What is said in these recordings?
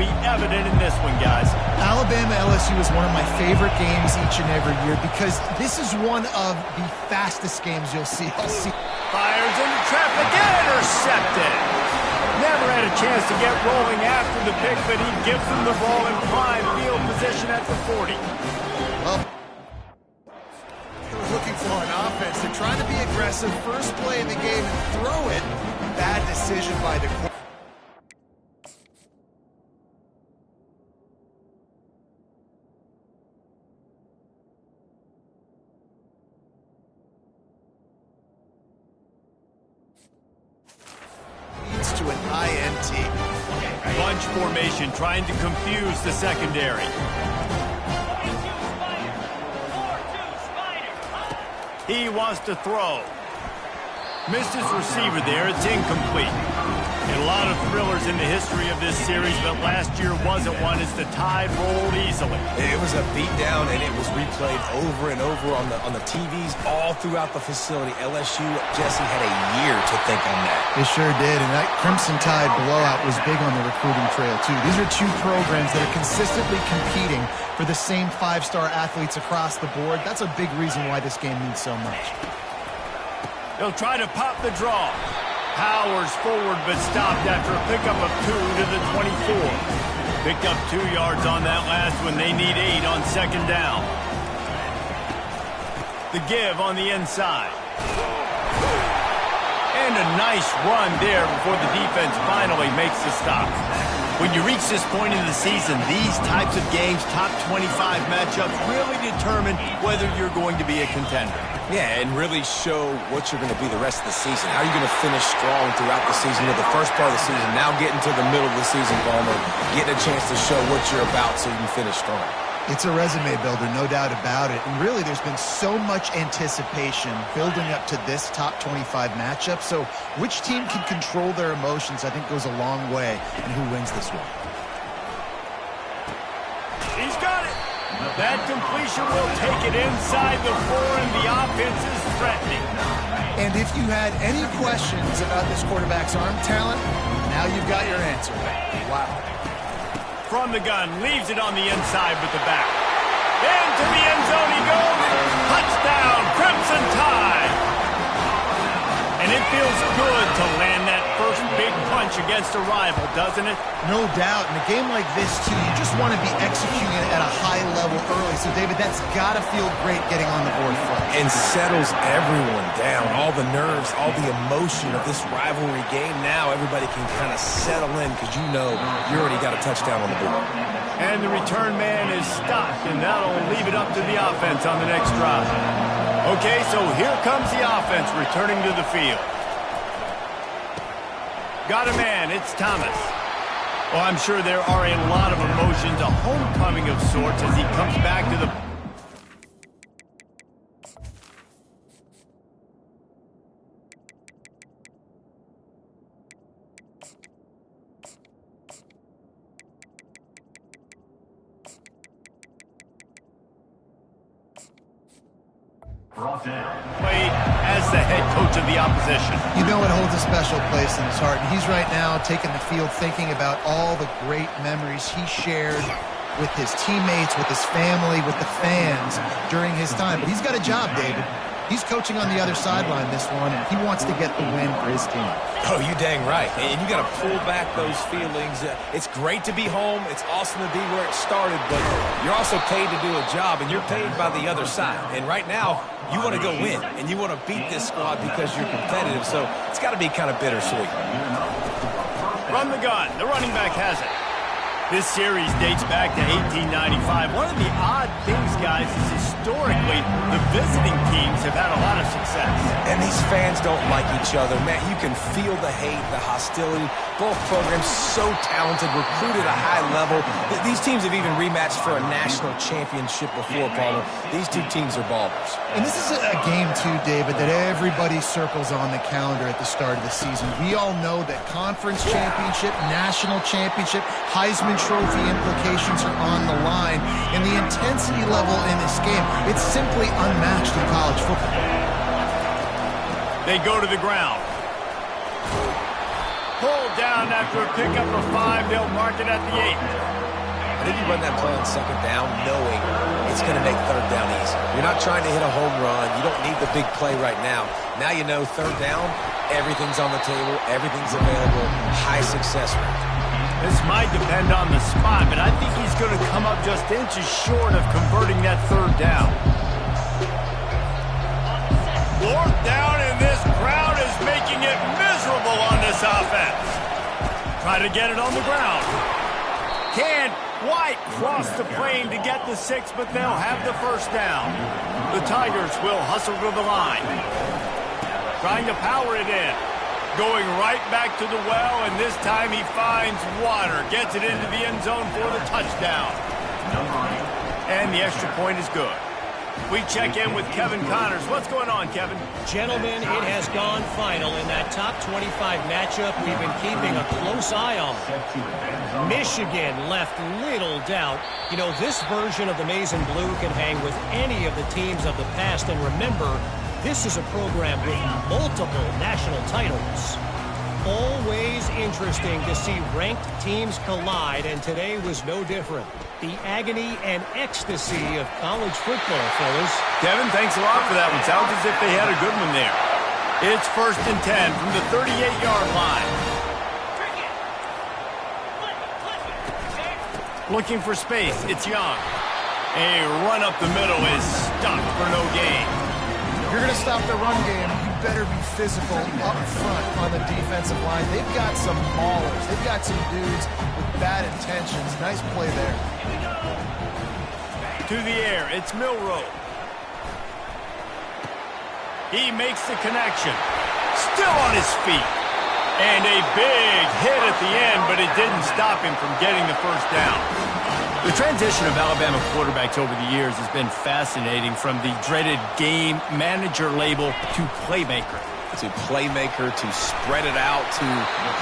be evident in this one, guys. Alabama-LSU is one of my favorite games each and every year because this is one of the fastest games you'll see all season. Fires into traffic and intercepted. Never had a chance to get rolling after the pick, but he gives them the ball in prime field position at the 40. Well, they were looking for an offense. They're trying to be aggressive. First play in the game and throw it. Bad decision by the quarterback. To an INT. Bunch formation trying to confuse the secondary. He wants to throw. Missed his receiver there. It's incomplete. And a lot of thrillers in the history of this series, but last year wasn't one as the tide rolled easily. It was a beatdown, and it was replayed over and over on the TVs all throughout the facility. LSU, Jesse, had a year to think on that. They sure did, and that Crimson Tide blowout was big on the recruiting trail, too. These are two programs that are consistently competing for the same five-star athletes across the board. That's a big reason why this game means so much. They'll try to pop the draw. Powers forward, but stopped after a pickup of 2 to the 24. Picked up 2 yards on that last one. They need 8 on second down. The give on the inside. And a nice run there before the defense finally makes the stop. When you reach this point in the season, these types of games, top 25 matchups, really determine whether you're going to be a contender. Yeah, and really show what you're going to be the rest of the season. How are you going to finish strong throughout the season, or the first part of the season, now getting to the middle of the season, Palmer, getting a chance to show what you're about so you can finish strong. It's a resume builder, no doubt about it. And really, there's been so much anticipation building up to this top 25 matchup. So which team can control their emotions, I think, goes a long way in who wins this one. He's got it. That completion will take it inside the 4, and the offense is threatening. And if you had any questions about this quarterback's arm talent, now you've got your answer. Wow. From the gun, leaves it on the inside with the back. Into the end zone he goes. Touchdown, Crimson Tide. And it feels good to land that first big punch against a rival, doesn't it? No doubt. In a game like this, too, you just want to be executing it at a high level early. So, David, that's got to feel great getting on the board first. And settles everyone down. All the nerves, all the emotion of this rivalry game. Now everybody can kind of settle in because you know you already got a touchdown on the board. And the return man is stopped, and that'll leave it up to the offense on the next drive. Okay, so here comes the offense returning to the field. Got a man, it's Thomas. Well, I'm sure there are a lot of emotions, a homecoming of sorts as he comes back to the... played as the head coach of the opposition. You know it holds a special place in his heart, and he's right now taking the field thinking about all the great memories he shared with his teammates, with his family, with the fans during his time. But he's got a job, David. He's coaching on the other sideline this one, and he wants to get the win for his team. Oh, you dang right. And you got to pull back those feelings. It's great to be home. It's awesome to be where it started, but you're also paid to do a job, and you're paid by the other side. And right now, you want to go win, and you want to beat this squad because you're competitive, so it's got to be kind of bittersweet. From the gun, the running back has it. This series dates back to 1895. One of the odd things, guys, is historically the visiting teams have had a lot of success. And these fans don't like each other. Man, you can feel the hate, the hostility. Both programs so talented, recruited at a high level. These teams have even rematched for a national championship before, Palmer. These two teams are ballers. And this is a game, too, David, that everybody circles on the calendar at the start of the season. We all know that conference championship, national championship, Heisman Trophy implications are on the line. And the intensity level in this game, it's simply unmatched in college football. They go to the ground. Pulled down after a pickup of 5. They'll mark it at the 8. I think you run that play on second down knowing it's going to make third down easy. You're not trying to hit a home run. You don't need the big play right now. Now you know third down, everything's on the table, everything's available, high success rate. This might depend on the spot, but I think he's going to come up just inches short of converting that third down. Fourth down, and this crowd is making it miserable on this offense. Try to get it on the ground. Can't quite cross the plane to get the 6, but they'll have the first down. The Tigers will hustle to the line. Trying to power it in. Going right back to the well, and this time he finds water. Gets it into the end zone for the touchdown. And the extra point is good. We check in with Kevin Connors. What's going on, Kevin? Gentlemen, it has gone final in that top 25 matchup. We've been keeping a close eye on. Michigan left little doubt. You know, this version of the Maize and Blue can hang with any of the teams of the past. And remember, this is a program with multiple national titles. Always interesting to see ranked teams collide, and today was no different. The agony and ecstasy of college football, fellas. Kevin, thanks a lot for that one. Sounds as if they had a good one there. It's 1st and 10 from the 38-yard line. Looking for space. It's Young. A run up the middle is stopped for no gain. If you're going to stop the run game, you better be physical up front on the defensive line. They've got some maulers. They've got some dudes with bad intentions. Nice play there. To the air, it's Milroe. He makes the connection. Still on his feet. And a big hit at the end, but it didn't stop him from getting the first down. The transition of Alabama quarterbacks over the years has been fascinating, from the dreaded game manager label to playmaker. To playmaker, to spread it out, to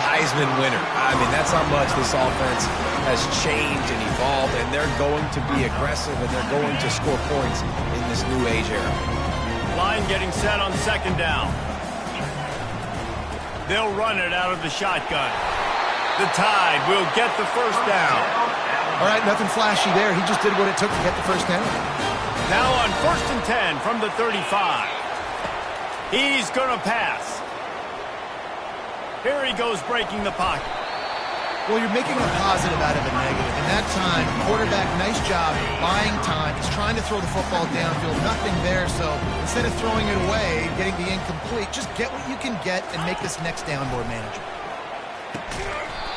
Heisman winner. I mean, that's how much this offense has changed and evolved, and they're going to be aggressive, and they're going to score points in this new age era. Line getting set on second down. They'll run it out of the shotgun. The Tide will get the first down. All right, nothing flashy there. He just did what it took to get the first down. Now on 1st and 10 from the 35. He's going to pass. Here he goes, breaking the pocket. Well, you're making a positive out of a negative. In that time, quarterback, nice job buying time. He's trying to throw the football downfield. Nothing there, so instead of throwing it away, getting the incomplete, just get what you can get and make this next down more manageable.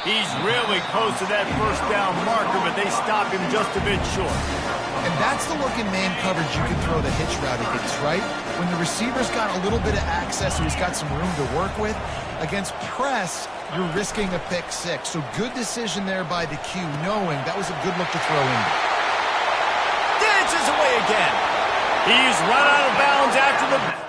He's really close to that first down marker, but they stop him just a bit short. And that's the look in man coverage you can throw the hitch route against, right? When the receiver's got a little bit of access, so he's got some room to work with. Against press, you're risking a pick six. So good decision there by the Q, knowing that was a good look to throw in. Dances away again. He's run out of bounds after the...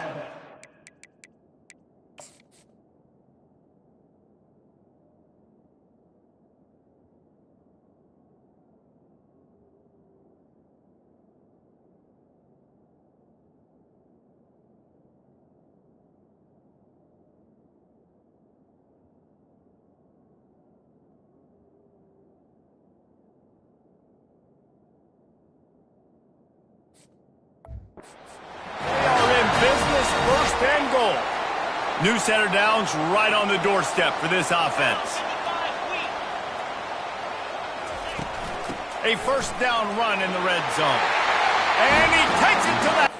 First and goal. New center downs right on the doorstep for this offense. A first down run in the red zone. And he takes it to the...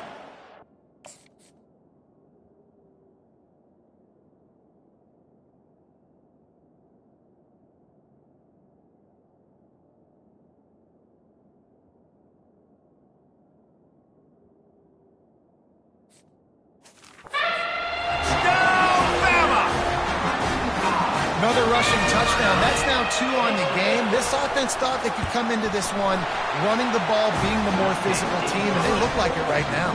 Another rushing touchdown. That's now 2 on the game. This offense thought they could come into this one running the ball, being the more physical team, and they look like it right now.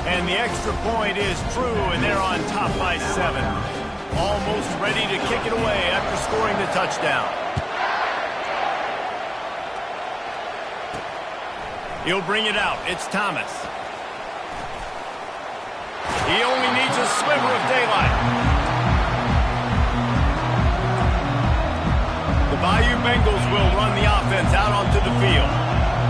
And the extra point is true, and they're on top by 7. Almost ready to kick it away after scoring the touchdown. He'll bring it out. It's Thomas. He only needs a sliver of daylight. The Bayou Bengals will run the offense out onto the field.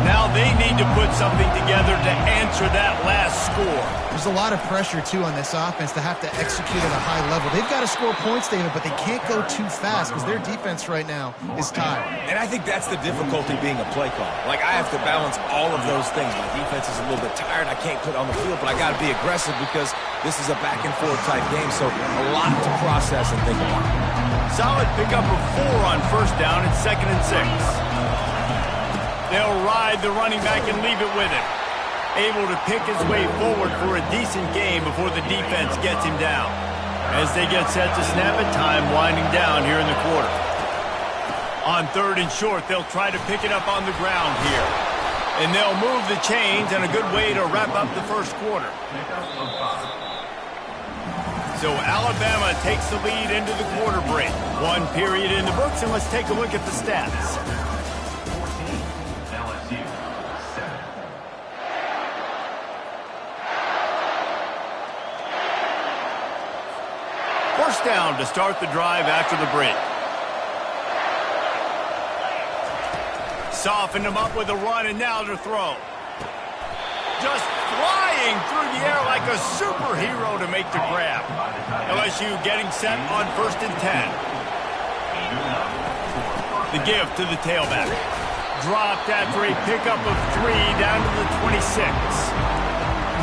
Now they need to put something together to answer that last score. There's a lot of pressure, too, on this offense to have to execute at a high level. They've got to score points, David, but they can't go too fast because their defense right now is tired. And I think that's the difficulty being a play caller. Like, I have to balance all of those things. My defense is a little bit tired. I can't put on the field, but I got to be aggressive because this is a back-and-forth type game, so a lot to process and think about. Solid pickup of 4 on first down and 2nd and 6. They'll ride the running back and leave it with him. Able to pick his way forward for a decent game before the defense gets him down. As they get set to snap it, time winding down here in the quarter. On 3rd and short, they'll try to pick it up on the ground here. And they'll move the chains, and a good way to wrap up the first quarter. So Alabama takes the lead into the quarter break. 1 period in the books, and let's take a look at the stats. First down to start the drive after the break. Softened him up with a run, and now to throw. Just flying through the air like a superhero to make the grab. LSU getting set on 1st and 10. The give to the tailback. Dropped after a pickup of 3 down to the 26.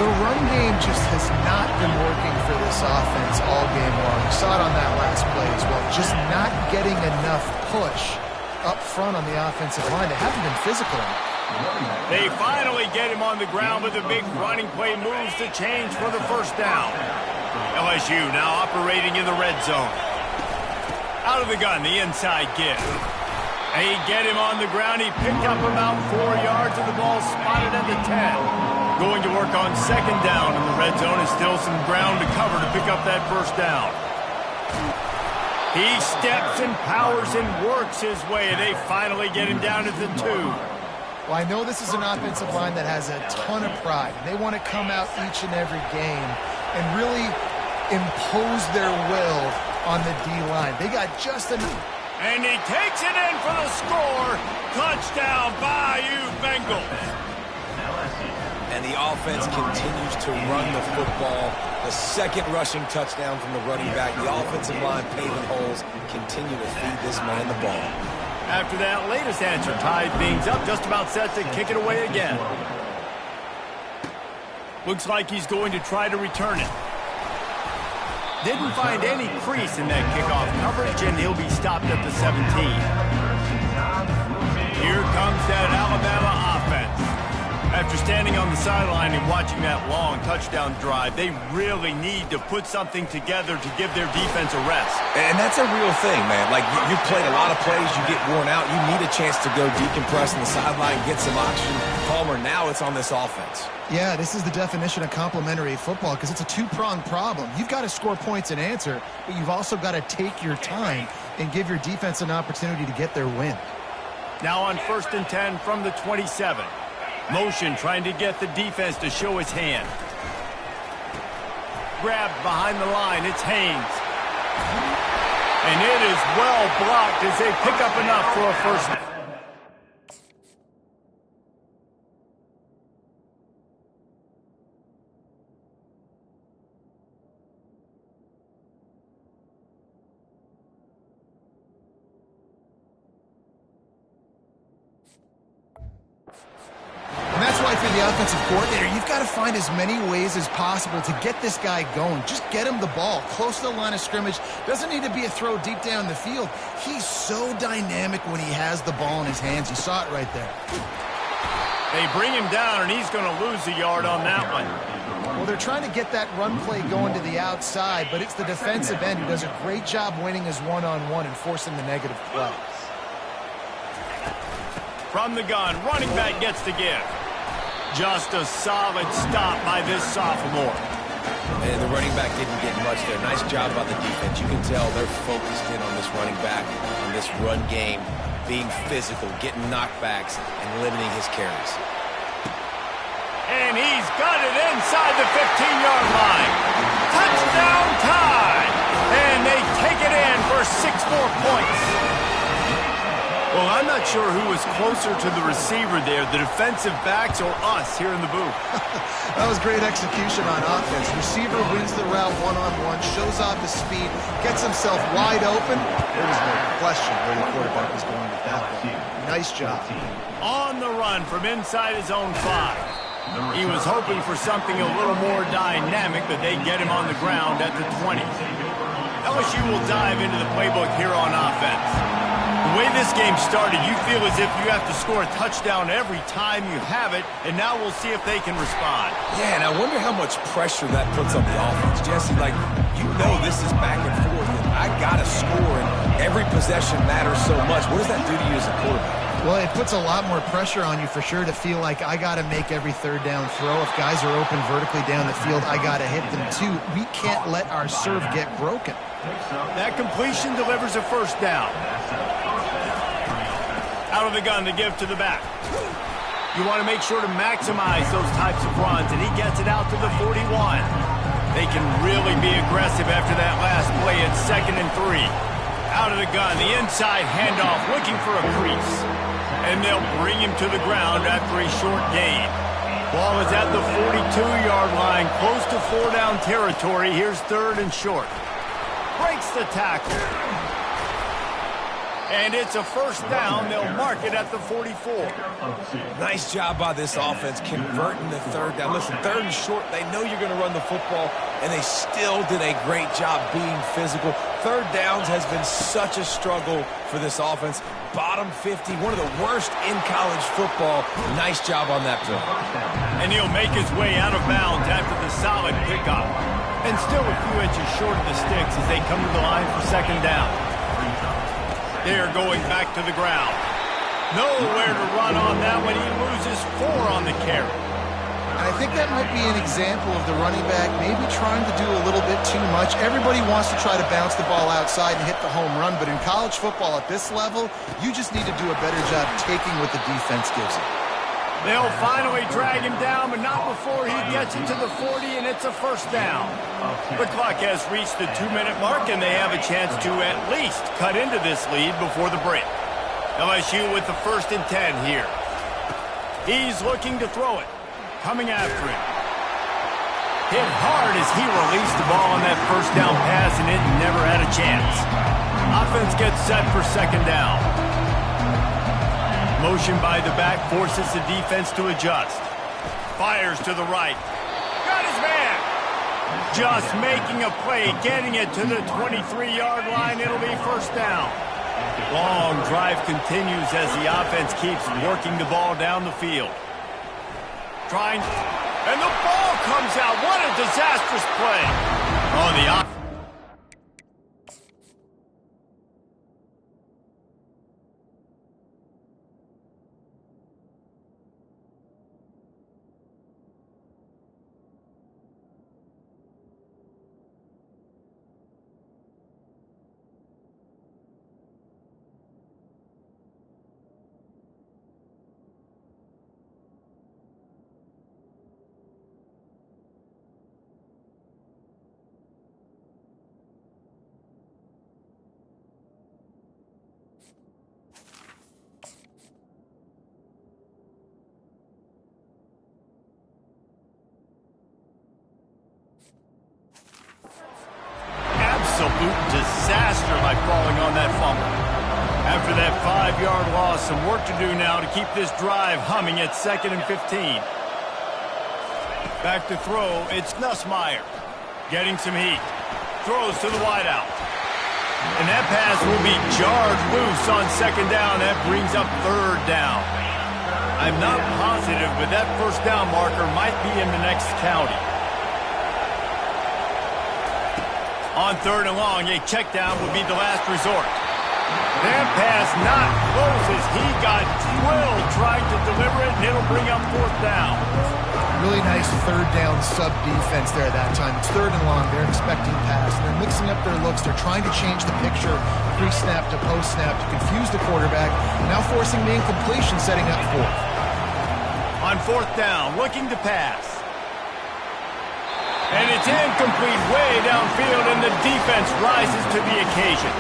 The run game just has not been working for this offense all game long. You saw it on that last play as well. Just not getting enough push up front on the offensive line. They haven't been physical enough. They finally get him on the ground with a big running play, moves the change for the first down. LSU now operating in the red zone. Out of the gun, the inside give. They get him on the ground. He picked up about 4 yards, and the ball spotted at the 10. Going to work on 2nd down in the red zone, and still some ground to cover to pick up that first down. He steps and powers and works his way. They finally get him down at the 2. Well, I know this is an offensive line that has a ton of pride. They want to come out each and every game and really impose their will on the D-line. They got just enough. And he takes it in for the score. Touchdown, Bayou Bengals. And the offense continues to run the football. The second rushing touchdown from the running back. The offensive line paving holes. Continue to feed this man the ball. After that latest answer, tied things up, just about set to kick it away again. Looks like he's going to try to return it. Didn't find any crease in that kickoff coverage, and he'll be stopped at the 17. Here comes that Alabama offense. After standing on the sideline and watching that long touchdown drive, they really need to put something together to give their defense a rest. And that's a real thing, man. Like, you played a lot of plays, you get worn out, you need a chance to go decompress on the sideline, get some oxygen. Palmer, now it's on this offense. Yeah, this is the definition of complementary football because it's a two-pronged problem. You've got to score points and answer, but you've also got to take your time and give your defense an opportunity to get their win. Now on 1st and 10 from the 27. Motion trying to get the defense to show his hand. Grabbed behind the line. It's Haynes. And it is well blocked as they pick up enough for a first down. The offensive coordinator, you've got to find as many ways as possible to get this guy going. Just get him the ball close to the line of scrimmage. Doesn't need to be a throw deep down the field. He's so dynamic when he has the ball in his hands. You saw it right there. They bring him down, and he's going to lose a yard on that one. Well, they're trying to get that run play going to the outside, but it's the defensive end who does a great job winning his one-on-one and forcing the negative play. From the gun, running back gets the give. Just a solid stop by this sophomore. And the running back didn't get much there. Nice job by the defense. You can tell they're focused in on this running back, on this run game, being physical, getting knockbacks, and limiting his carries. And he's got it inside the 15-yard line. Touchdown tie! And they take it in for 6 more points. Well, I'm not sure who was closer to the receiver there, the defensive backs or us here in the booth. That was great execution on offense. Receiver wins the route one-on-one, shows off his speed, gets himself wide open. There was no question where the quarterback was going with that ball. Nice job. On the run from inside his own 5. He was hoping for something a little more dynamic, but they get him on the ground at the 20. LSU will dive into the playbook here on offense. The way this game started, you feel as if you have to score a touchdown every time you have it, and now we'll see if they can respond. Yeah, and I wonder how much pressure that puts on the offense. Jesse, like, you know this is back and forth, and I got to score, and every possession matters so much. What does that do to you as a quarterback? Well, it puts a lot more pressure on you for sure to feel like I got to make every third down throw. If guys are open vertically down the field, I got to hit them too. We can't let our serve get broken. That completion delivers a first down. Out of the gun to give to the back. You want to make sure to maximize those types of runs, and he gets it out to the 41. They can really be aggressive after that last play at 2nd and 3. Out of the gun, the inside handoff, looking for a crease. And they'll bring him to the ground after a short gain. Ball is at the 42-yard line, close to 4-down territory. Here's 3rd and short. Breaks the tackle. And it's a first down. They'll mark it at the 44. Nice job by this offense converting the 3rd down. Listen, 3rd and short, they know you're going to run the football, and they still did a great job being physical. 3rd downs has been such a struggle for this offense. Bottom 50, one of the worst in college football. Nice job on that play. And he'll make his way out of bounds after the solid pickup. And still a few inches short of the sticks as they come to the line for 2nd down. They're going back to the ground. Nowhere to run on that one. He loses 4 on the carry. And I think that might be an example of the running back maybe trying to do a little bit too much. Everybody wants to try to bounce the ball outside and hit the home run, but in college football at this level, you just need to do a better job taking what the defense gives you. They'll finally drag him down, but not before he gets it to the 40, and it's a first down. The clock has reached the 2-minute mark, and they have a chance to at least cut into this lead before the break. LSU with the 1st and 10 here. He's looking to throw it. Coming after him. Hit hard as he released the ball on that first down pass, and it never had a chance. Offense gets set for 2nd down. Motion by the back forces the defense to adjust. Fires to the right. Got his man. Just making a play, getting it to the 23-yard line. It'll be first down. Long drive continues as the offense keeps working the ball down the field. And the ball comes out. What a disastrous play. Oh, the offense. Absolute disaster by falling on that fumble. After that 5-yard loss, some work to do now to keep this drive humming at 2nd and 15. Back to throw, it's Nussmeier. Getting some heat. Throws to the wideout. And that pass will be jarred loose on 2nd down. That brings up 3rd down. I'm not positive, but that first down marker might be in the next county. On 3rd and long, a check down would be the last resort. That pass not close as he got drilled trying to deliver it, and it'll bring up 4th down. Really nice 3rd down sub-defense there that time. It's 3rd and long. They're expecting pass, and they're mixing up their looks. They're trying to change the picture pre-snap to post-snap to confuse the quarterback, now forcing the incompletion, setting up 4th. On 4th down, looking to pass. And it's incomplete way downfield, and the defense rises to the occasion.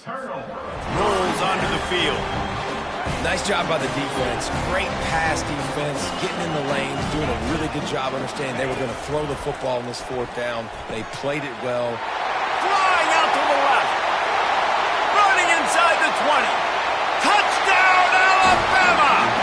Rolls onto the field. Nice job by the defense. Great pass defense, getting in the lanes, doing a really good job understanding they were going to throw the football in this fourth down. They played it well. Flying out to the left. Running inside the 20. Touchdown, Alabama!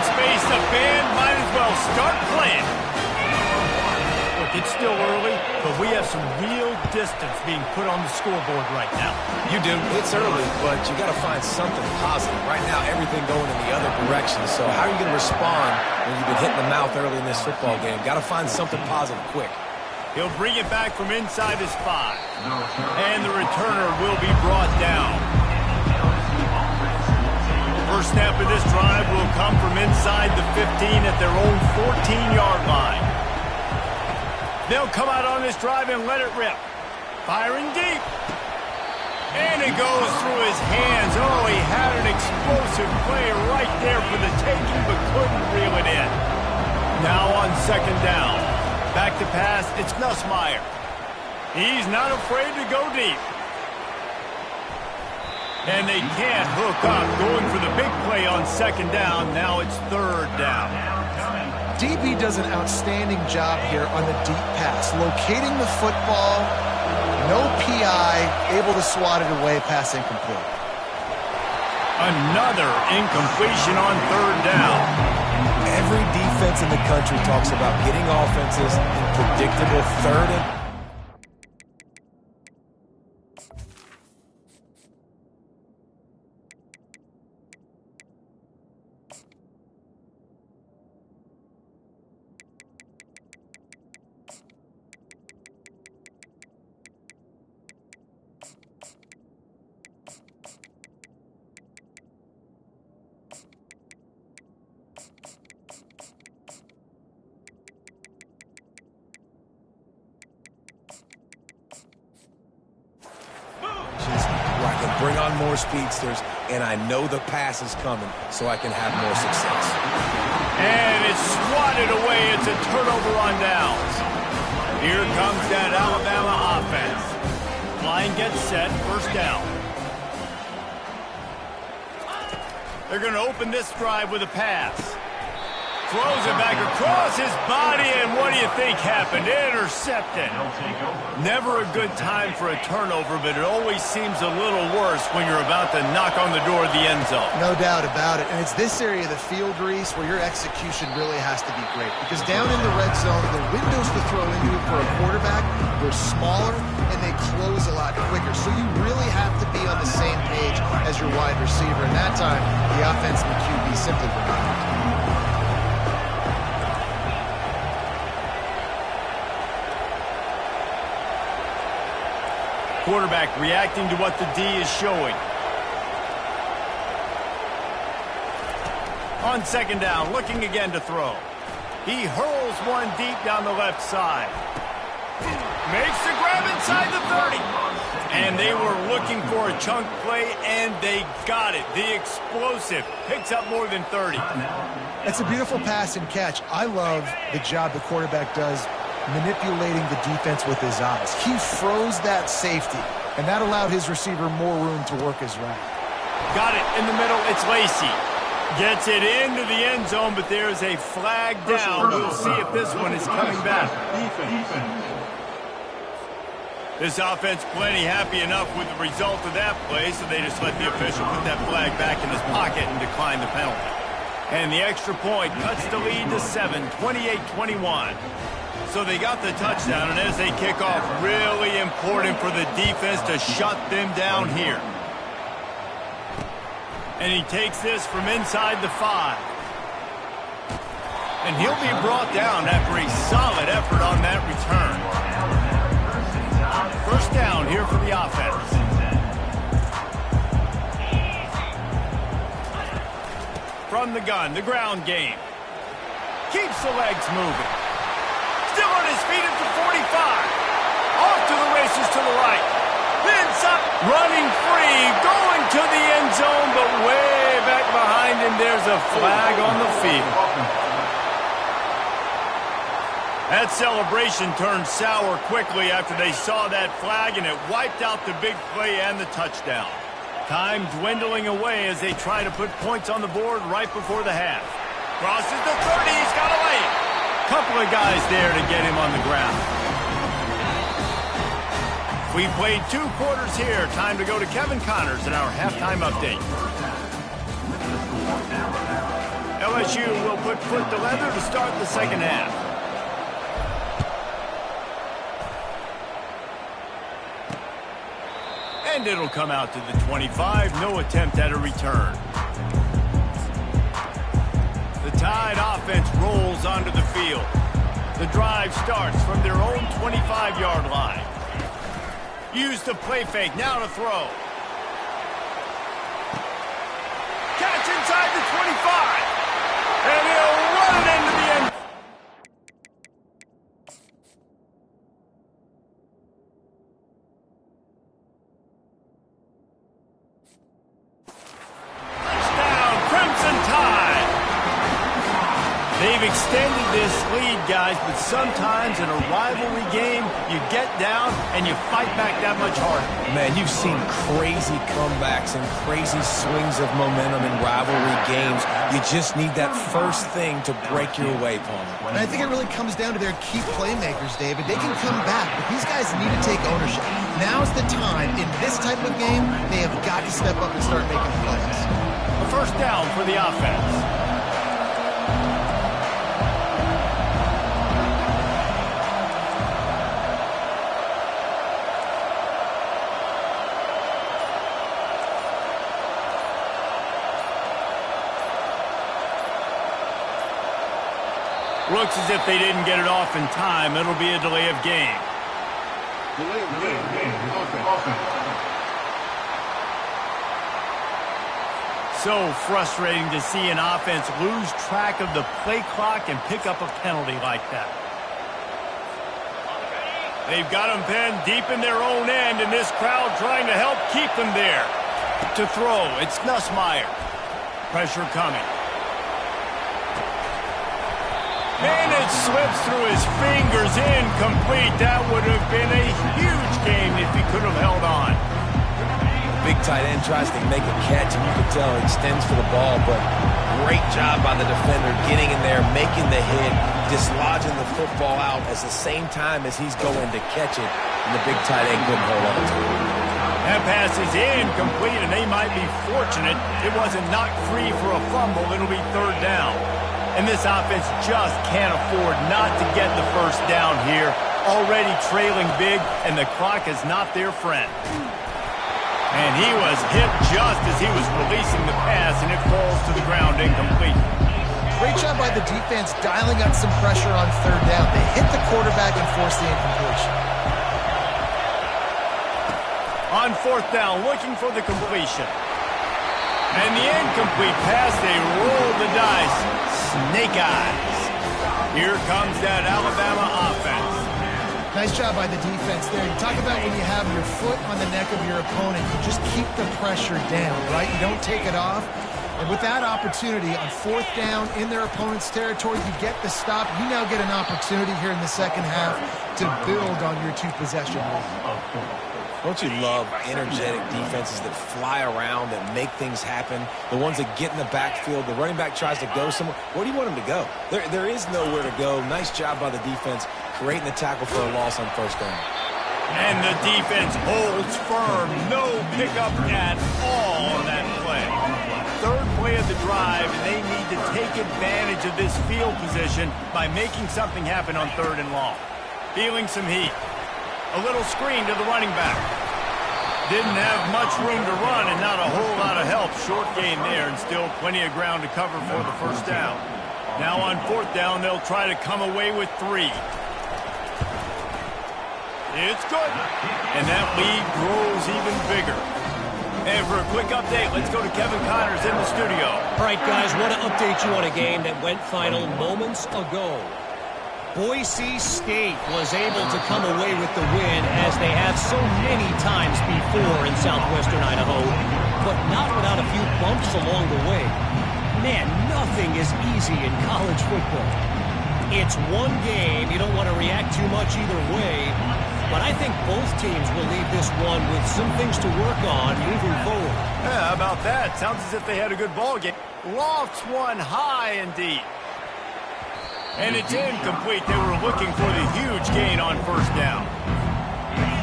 Space, the band might as well start playing. Look, it's still early, but we have some real distance being put on the scoreboard right now. You do. It's early, but you got to find something positive. Right now, everything going in the other direction. So how are you going to respond when you've been hit in the mouth early in this football game? Got to find something positive quick. He'll bring it back from inside his 5. And the returner will be brought down. First snap of this drive will come from inside the 15 at their own 14-yard line. They'll come out on this drive and let it rip. Firing deep. And it goes through his hands. Oh, he had an explosive play right there for the taking, but couldn't reel it in. Now on second down. Back to pass, it's Nussmeier. He's not afraid to go deep. And they can't hook up, going for the big play on second down. Now it's third down. DB does an outstanding job here on the deep pass, locating the football, no PI, able to swat it away, pass incomplete. Another incompletion on third down. Every defense in the country talks about getting offenses in predictable third and bring on more speedsters, and I know the pass is coming, so I can have more success. And it's swatted away. It's a turnover on downs. Here comes that Alabama offense. Line gets set, first down. They're going to open this drive with a pass. Throws it back across his body, and what do you think happened? Intercepted. Never a good time for a turnover, but it always seems a little worse when you're about to knock on the door of the end zone. No doubt about it. And it's this area of the field, Reese, where your execution really has to be great. Because down in the red zone, the windows to throw into for a quarterback, they're smaller, and they close a lot quicker. So you really have to be on the same page as your wide receiver. And that time, the offense and the QB simply were not. Quarterback reacting to what the D is showing. On second down, looking again to throw. He hurls one deep down the left side. Makes the grab inside the 30. And they were looking for a chunk play, and they got it. The explosive picks up more than 30. It's a beautiful pass and catch. I love the job the quarterback does manipulating the defense with his eyes. He froze that safety, and that allowed his receiver more room to work his route. Got it in the middle. It's Lacy. Gets it into the end zone, but there's a flag down. We'll see if this one is coming back. This offense plenty happy enough with the result of that play, so they just let the official put that flag back in his pocket and decline the penalty. And the extra point cuts the lead to 7, 28-21. So they got the touchdown, and as they kick off, really important for the defense to shut them down here. And he takes this from inside the 5. And he'll be brought down after a solid effort on that return. First down here for the offense. From the gun, the ground game. Keeps the legs moving. Still on his feet at the 45. Off to the races to the right. Vince up, running free, going to the end zone, but way back behind him, there's a flag on the field. That celebration turned sour quickly after they saw that flag, and it wiped out the big play and the touchdown. Time dwindling away as they try to put points on the board right before the half. Crosses the 30, he's got away. Couple of guys there to get him on the ground. We played 2 quarters here. Time to go to Kevin Connors in our halftime update. LSU will put foot to leather to start the second half. And it'll come out to the 25. No attempt at a return. The Tide offense rolls onto the field. The drive starts from their own 25-yard line. Use the play fake, now to throw. Catch inside the 25. And he'll run it into the end. Touchdown, Crimson Tide. They've extended this lead, guys, but sometimes in a rivalry game, you get down and you fight back that much harder. Man, you've seen crazy comebacks and crazy swings of momentum in rivalry games. You just need that first thing to break your way, Palmer. And I think it really comes down to their key playmakers, David. They can come back, but these guys need to take ownership. Now's the time. In this type of game, they have got to step up and start making plays. A first down for the offense. Looks as if they didn't get it off in time. It'll be a delay of game. So frustrating to see an offense lose track of the play clock and pick up a penalty like that. They've got them penned deep in their own end, and this crowd trying to help keep them there. To throw, it's Nussmeier. Pressure coming. And it slips through his fingers, incomplete. That would have been a huge game if he could have held on. Big tight end tries to make a catch, and you can tell he extends for the ball, but great job by the defender getting in there, making the hit, dislodging the football out at the same time as he's going to catch it, and the big tight end couldn't hold on to it. That pass is incomplete, and they might be fortunate it wasn't knocked free for a fumble. It'll be third down. And this offense just can't afford not to get the first down here. Already trailing big, and the clock is not their friend. And he was hit just as he was releasing the pass, and it falls to the ground incomplete. Great job by the defense dialing up some pressure on third down. They hit the quarterback and forced the incompletion. On fourth down, looking for the completion. And the incomplete pass, they roll the dice. Snake eyes. Here comes that Alabama offense. Nice job by the defense there. You talk about when you have your foot on the neck of your opponent, you just keep the pressure down, right? You don't take it off. And with that opportunity on fourth down in their opponent's territory, you get the stop. You now get an opportunity here in the second half to build on your 2-possession lead. Don't you love energetic defenses that fly around and make things happen? The ones that get in the backfield, the running back tries to go somewhere. Where do you want him to go? There is nowhere to go. Nice job by the defense creating the tackle for a loss on first down. And the defense holds firm. No pickup at all on that play. Third play of the drive, and they need to take advantage of this field position by making something happen on third and long. Feeling some heat. A little screen to the running back. Didn't have much room to run and not a whole lot of help. Short gain there and still plenty of ground to cover for the first down. Now on 4th down, they'll try to come away with 3. It's good. And that lead grows even bigger. And for a quick update, let's go to Kevin Connors in the studio. All right, guys, want to update you on a game that went final moments ago. Boise State was able to come away with the win as they have so many times before in southwestern Idaho, but not without a few bumps along the way. Man, nothing is easy in college football. It's one game. You don't want to react too much either way, but I think both teams will leave this one with some things to work on moving forward. Yeah, how about that? Sounds as if they had a good ball game. Lofts one high and deep. And it's incomplete. They were looking for the huge gain on 1st down.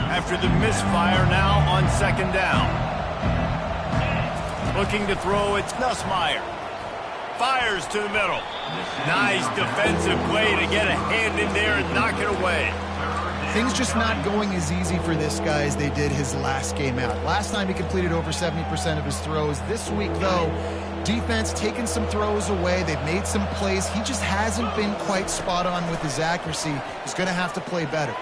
After the misfire now on 2nd down. Looking to throw, it's Nussmeier. Fires to the middle. Nice defensive play to get a hand in there and knock it away. Things just not going as easy for this guy as they did his last game out. Last time he completed over 70% of his throws. This week, though, defense taking some throws away. They've made some plays. He just hasn't been quite spot on with his accuracy. He's going to have to play better.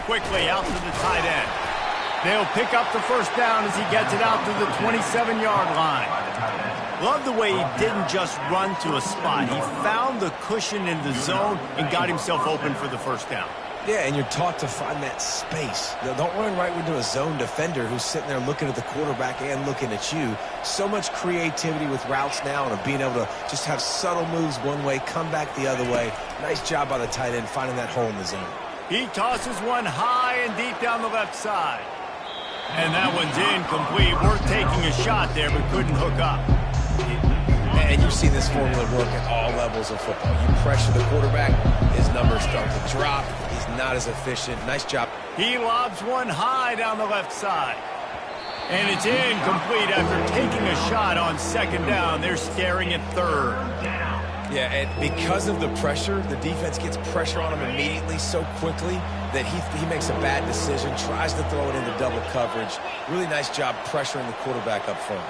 Quickly out to the tight end. They'll pick up the 1st down as he gets it out to the 27-yard line. Love the way he didn't just run to a spot. He found the cushion in the zone and got himself open for the 1st down. Yeah, and you're taught to find that space. Don't run right into a zone defender who's sitting there looking at the quarterback and looking at you. So much creativity with routes now and being able to just have subtle moves one way, come back the other way. Nice job by the tight end finding that hole in the zone. He tosses one high and deep down the left side. And that one's incomplete. Worth taking a shot there, but couldn't hook up. And you've seen this formula work at all levels of football. You pressure the quarterback, his numbers start to drop. He's not as efficient. Nice job. He lobs one high down the left side. And it's incomplete after taking a shot on 2nd down. They're staring at 3rd. Yeah, and because of the pressure, the defense gets pressure on him immediately so quickly that he makes a bad decision, tries to throw it into double coverage. Really nice job pressuring the quarterback up front.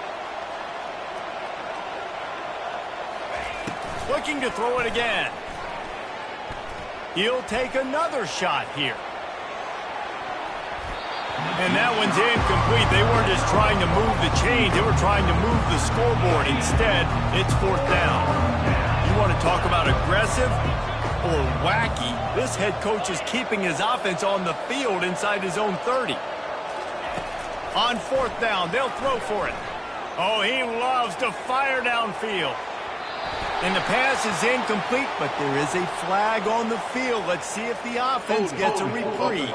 Looking to throw it again. He'll take another shot here. And that one's incomplete. They weren't just trying to move the chains. They were trying to move the scoreboard. Instead, it's 4th down. You want to talk about aggressive or wacky? This head coach is keeping his offense on the field inside his own 30. On 4th down, they'll throw for it. Oh, he loves to fire downfield. And the pass is incomplete, but there is a flag on the field. Let's see if the offense gets a reprieve.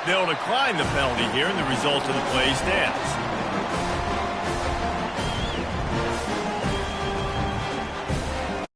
They'll decline the penalty here, and the result of the play stands.